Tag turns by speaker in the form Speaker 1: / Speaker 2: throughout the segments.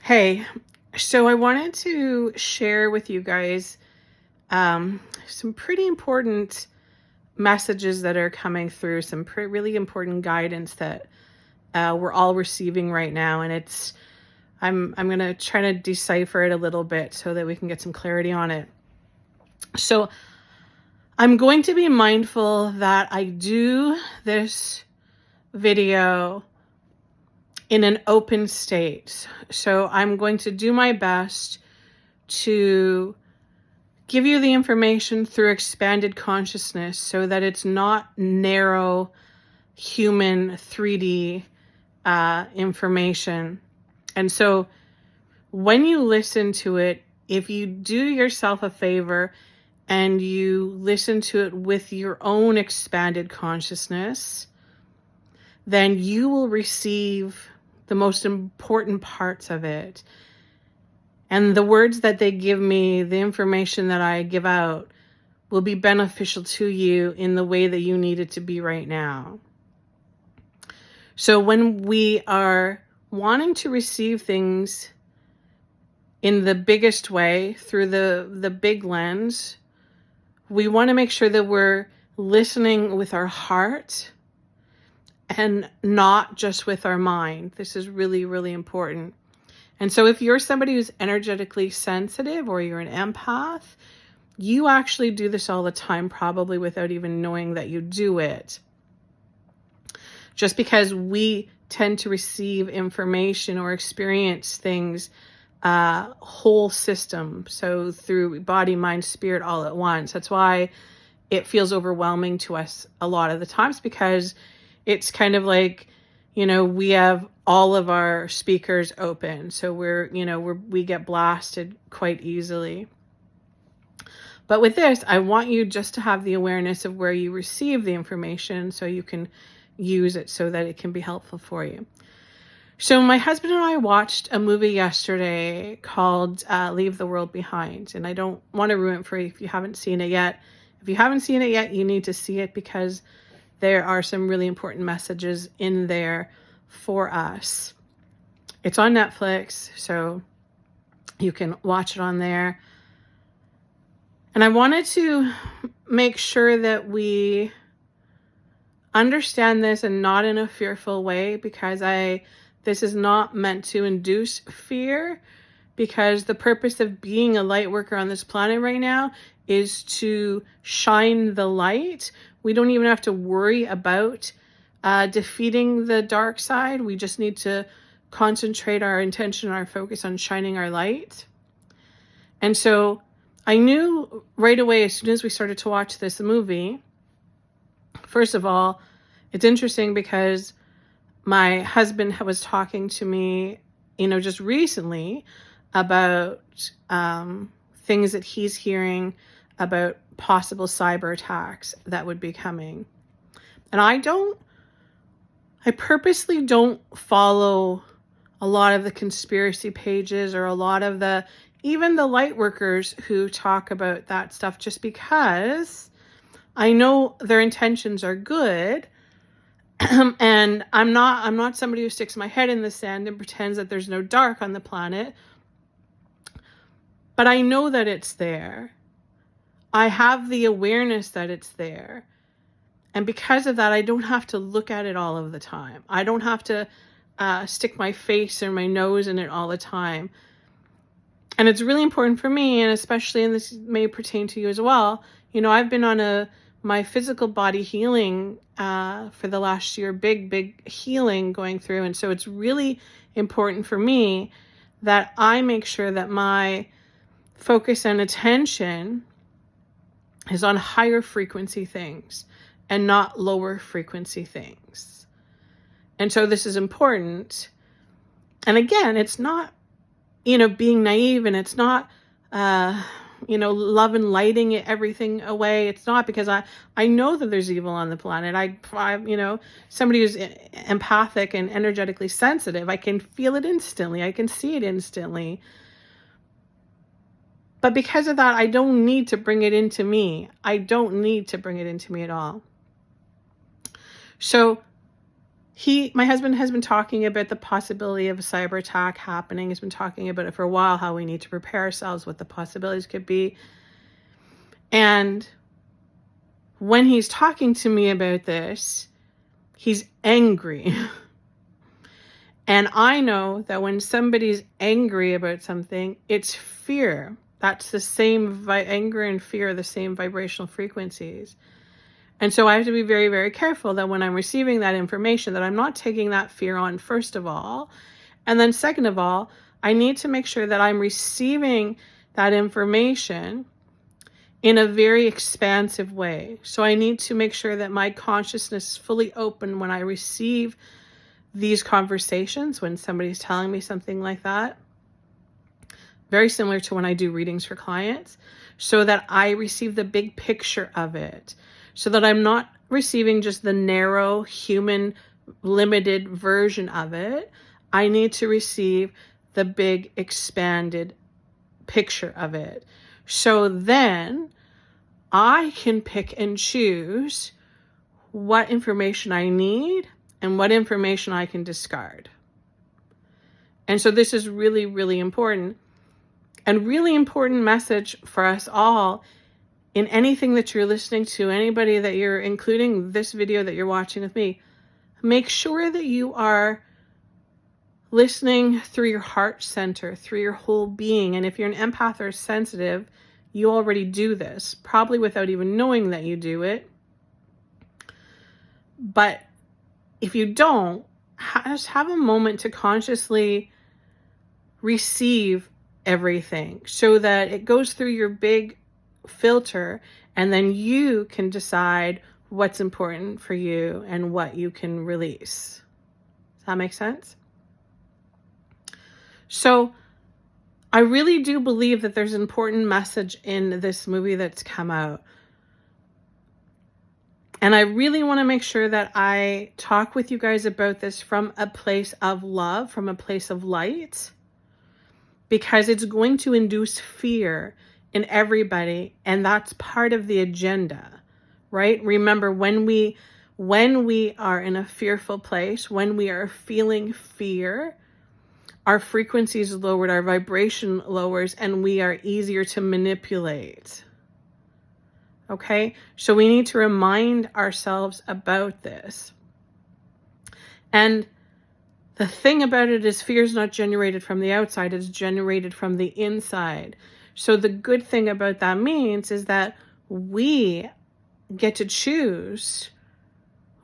Speaker 1: Hey, so I wanted to share with you guys some pretty important messages that are coming through, some really important guidance that we're all receiving right now, and I'm gonna try to decipher it a little bit so that we can get some clarity on it. So I'm going to be mindful that I do this video in an open state. So I'm going to do my best to give you the information through expanded consciousness so that it's not narrow human 3D information. And so when you listen to it, if you do yourself a favor and you listen to it with your own expanded consciousness, then you will receive the most important parts of it. And the words that they give me, the information that I give out, will be beneficial to you in the way that you need it to be right now. So when we are wanting to receive things in the biggest way, through the big lens, we want to make sure that we're listening with our heart and not just with our mind. This is really, really important. And so if you're somebody who's energetically sensitive or you're an empath, you actually do this all the time, probably without even knowing that you do it. Just because we tend to receive information or experience things whole system, so through body, mind, spirit all at once. That's why it feels overwhelming to us a lot of the times, because it's kind of like, we have all of our speakers open, so we get blasted quite easily. But with this, I want you just to have the awareness of where you receive the information so you can use it so that it can be helpful for you. So my husband and I watched a movie yesterday called Leave the World Behind. And I don't want to ruin it for you if you haven't seen it yet. If you haven't seen it yet, you need to see it, because there are some really important messages in there for us. It's on Netflix, so you can watch it on there. And I wanted to make sure that we understand this, and not in a fearful way, because this is not meant to induce fear, because the purpose of being a light worker on this planet right now is to shine the light. We don't even have to worry about defeating the dark side. We just need to concentrate our intention, our focus on shining our light. And so I knew right away, as soon as we started to watch this movie, first of all, it's interesting because my husband was talking to me, just recently about things that he's hearing about possible cyber attacks that would be coming. And I purposely don't follow a lot of the conspiracy pages or a lot of even the light workers who talk about that stuff, just because I know their intentions are good. And I'm not somebody who sticks my head in the sand and pretends that there's no dark on the planet. But I know that it's there. I have the awareness that it's there. And because of that, I don't have to look at it all of the time. I don't have to stick my face or my nose in it all the time. And it's really important for me, and especially, and this may pertain to you as well, I've been on my physical body healing for the last year, big healing going through. And so it's really important for me that I make sure that my focus and attention is on higher frequency things and not lower frequency things. And so this is important. And again, it's not, being naive, and it's not, love and lighting everything away. It's not, because I know that there's evil on the planet. Somebody who's empathic and energetically sensitive, I can feel it instantly. I can see it instantly. But because of that, I don't need to bring it into me. I don't need to bring it into me at all. So my husband has been talking about the possibility of a cyber attack happening. He's been talking about it for a while, how we need to prepare ourselves, what the possibilities could be. And when he's talking to me about this, he's angry. And I know that when somebody's angry about something, it's fear. That's the same, anger and fear are the same vibrational frequencies. And so I have to be very, very careful that when I'm receiving that information, that I'm not taking that fear on, first of all. And then second of all, I need to make sure that I'm receiving that information in a very expansive way. So I need to make sure that my consciousness is fully open when I receive these conversations, when somebody's telling me something like that. Very similar to when I do readings for clients, so that I receive the big picture of it, so that I'm not receiving just the narrow, human, limited version of it. I need to receive the big, expanded picture of it. So then I can pick and choose what information I need and what information I can discard. And so this is really, really important. And really important message for us all in anything that you're listening to, anybody that you're including this video that you're watching with me. Make sure that you are listening through your heart center, through your whole being. And if you're an empath or sensitive, you already do this, probably without even knowing that you do it. But if you don't, just have a moment to consciously receive everything so that it goes through your big filter, and then you can decide what's important for you and what you can release. Does that make sense? So I really do believe that there's an important message in this movie that's come out. And I really want to make sure that I talk with you guys about this from a place of love, from a place of light, because it's going to induce fear in everybody, and that's part of the agenda, right? Remember, when we are in a fearful place, when we are feeling fear, our frequency is lowered, our vibration lowers, and we are easier to manipulate. Okay? So we need to remind ourselves about this. And the thing about it is, fear is not generated from the outside, it's generated from the inside. So the good thing about that means is that we get to choose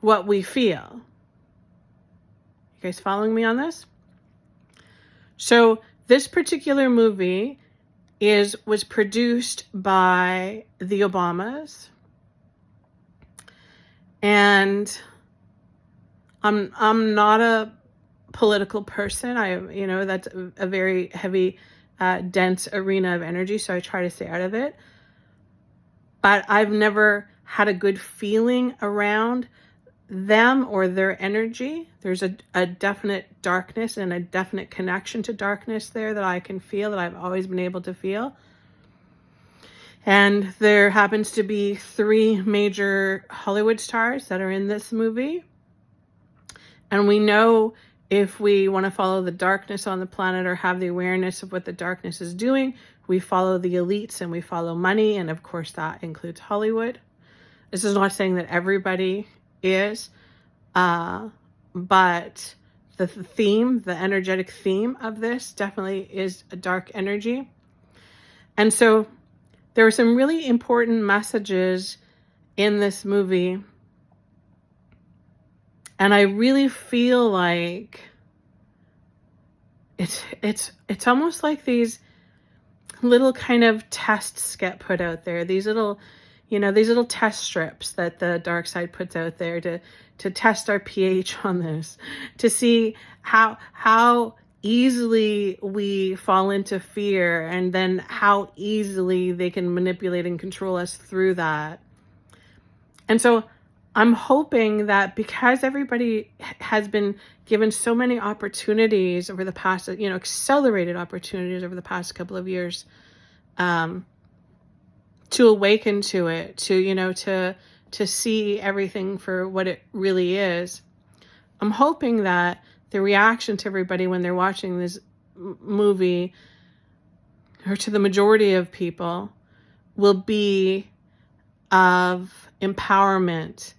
Speaker 1: what we feel. You guys following me on this? So this particular movie was produced by the Obamas. And I'm not a political person. That's a very heavy, dense arena of energy, so I try to stay out of it. But I've never had a good feeling around them or their energy. There's a definite darkness and a definite connection to darkness there that I can feel, that I've always been able to feel. And there happens to be 3 major Hollywood stars that are in this movie. And we know, if we want to follow the darkness on the planet or have the awareness of what the darkness is doing, we follow the elites and we follow money. And of course, that includes Hollywood. This is not saying that everybody is, but the theme, the energetic theme of this definitely is a dark energy. And so there are some really important messages in this movie. And I really feel like it's almost like these little kind of tests get put out there. These little test strips that the dark side puts out there to test our pH on this, to see how easily we fall into fear, and then how easily they can manipulate and control us through that. And so I'm hoping that, because everybody has been given so many opportunities over the past, accelerated opportunities over the past couple of years, to awaken to it, to see everything for what it really is. I'm hoping that the reaction to everybody when they're watching this movie, or to the majority of people, will be of empowerment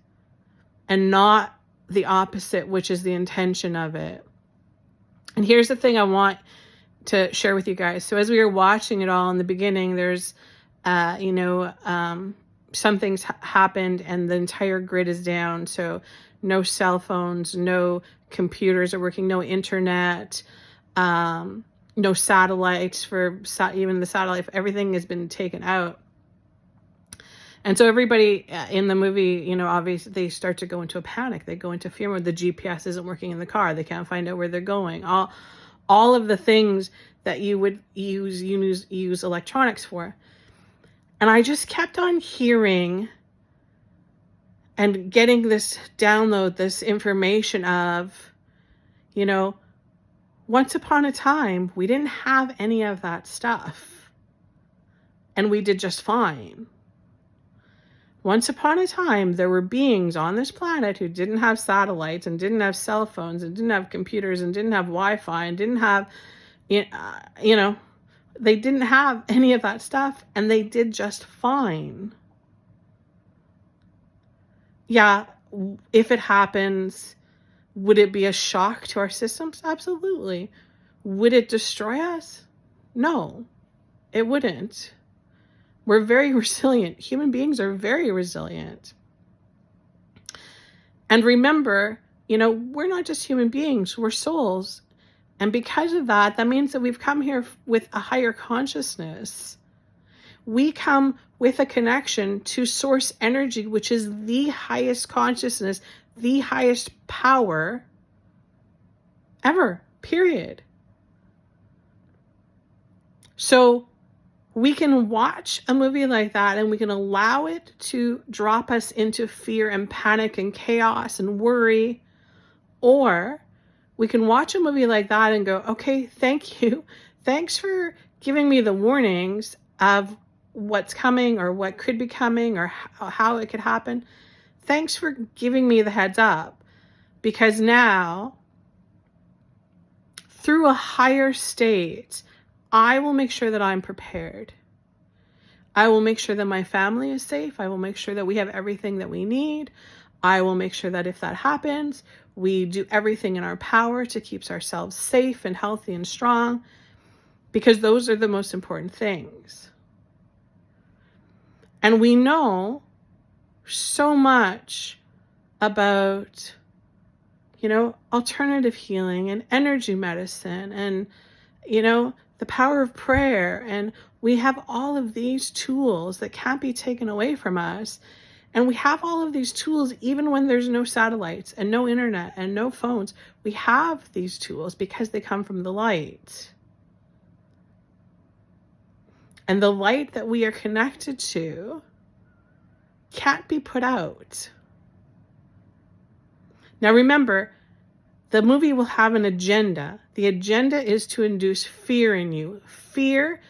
Speaker 1: and not the opposite, which is the intention of it. And here's the thing I want to share with you guys. So as we were watching it all in the beginning, there's, some things happened and the entire grid is down. So no cell phones, no computers are working, no internet, no satellites for even the satellite, everything has been taken out. And so everybody in the movie, obviously they start to go into a panic. They go into fear mode. The GPS isn't working in the car. They can't find out where they're going. All of the things that you would use electronics for. And I just kept on hearing and getting this download, this information of, once upon a time, we didn't have any of that stuff. And we did just fine. Once upon a time, there were beings on this planet who didn't have satellites and didn't have cell phones and didn't have computers and didn't have Wi-Fi and didn't have, they didn't have any of that stuff, and they did just fine. Yeah, if it happens, would it be a shock to our systems? Absolutely. Would it destroy us? No, it wouldn't. We're very resilient. Human beings are very resilient. And remember, we're not just human beings, we're souls. And because of that, that means that we've come here with a higher consciousness. We come with a connection to source energy, which is the highest consciousness, the highest power ever, period. So we can watch a movie like that and we can allow it to drop us into fear and panic and chaos and worry. Or we can watch a movie like that and go, okay, thank you. Thanks for giving me the warnings of what's coming or what could be coming or how it could happen. Thanks for giving me the heads up, because now, through a higher state, I will make sure that I'm prepared. I will make sure that my family is safe. I will make sure that we have everything that we need. I will make sure that if that happens, we do everything in our power to keep ourselves safe and healthy and strong, because those are the most important things. And we know so much about, alternative healing and energy medicine and, the power of prayer. And we have all of these tools that can't be taken away from us. And we have all of these tools even when there's no satellites and no internet and no phones. We have these tools because they come from the light. And the light that we are connected to can't be put out. Now remember, the movie will have an agenda. The agenda is to induce fear in you. Fear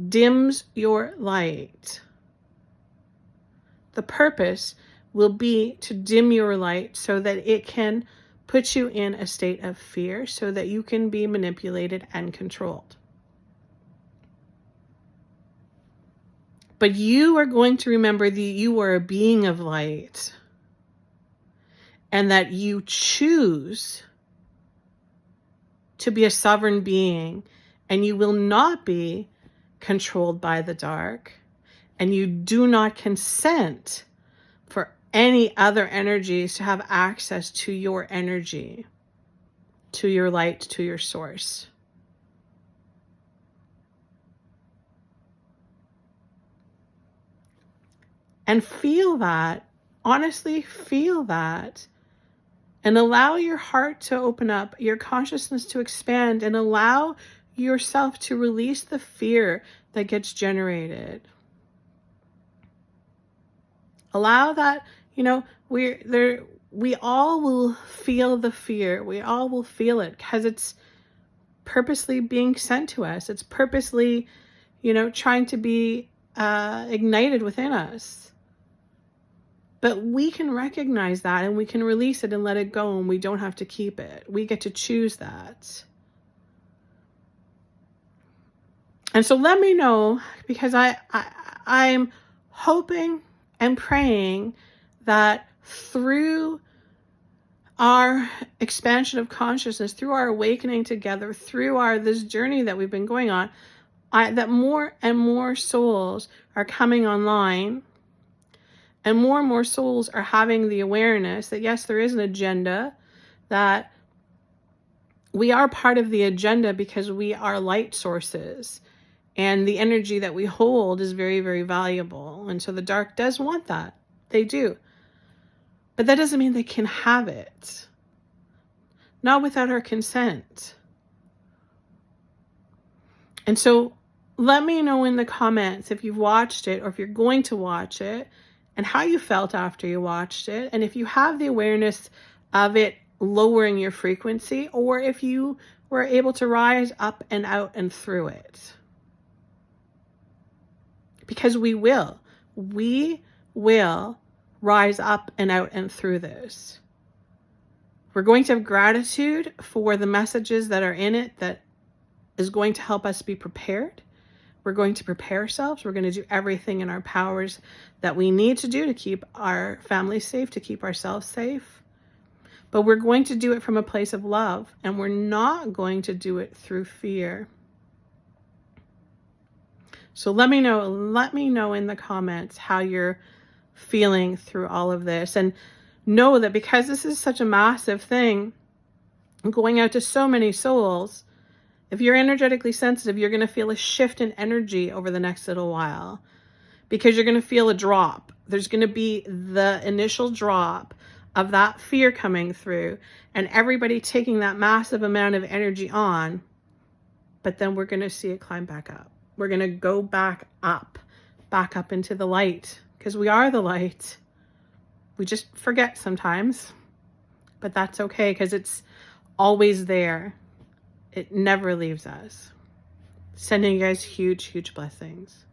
Speaker 1: dims your light. The purpose will be to dim your light so that it can put you in a state of fear so that you can be manipulated and controlled. But you are going to remember that you are a being of light and that you choose to be a sovereign being, and you will not be controlled by the dark, and you do not consent for any other energies to have access to your energy, to your light, to your source. And feel that, honestly feel that, and allow your heart to open up, your consciousness to expand, and allow yourself to release the fear that gets generated. Allow that, we all will feel the fear. We all will feel it because it's purposely being sent to us. It's purposely, trying to be ignited within us. But we can recognize that and we can release it and let it go, and we don't have to keep it. We get to choose that. And so let me know, because I'm hoping and praying that through our expansion of consciousness, through our awakening together, through this journey that we've been going on, that more and more souls are coming online, and more souls are having the awareness that yes, there is an agenda, that we are part of the agenda because we are light sources, and the energy that we hold is very, very valuable. And so the dark does want that. They do. But that doesn't mean they can have it. Not without our consent. And so let me know in the comments if you've watched it or if you're going to watch it, and how you felt after you watched it, and if you have the awareness of it lowering your frequency, or if you were able to rise up and out and through it. Because we will rise up and out and through this. We're going to have gratitude for the messages that are in it that is going to help us be prepared. We're going to prepare ourselves. We're going to do everything in our powers that we need to do to keep our families safe, to keep ourselves safe. But we're going to do it from a place of love, and we're not going to do it through fear. So let me know in the comments how you're feeling through all of this. And know that because this is such a massive thing, going out to so many souls, if you're energetically sensitive, you're going to feel a shift in energy over the next little while, because you're going to feel a drop. There's going to be the initial drop of that fear coming through, and everybody taking that massive amount of energy on, but then we're going to see it climb back up. We're going to go back up into the light, because we are the light. We just forget sometimes, but that's okay, because it's always there. It never leaves us. Sending you guys huge, huge blessings.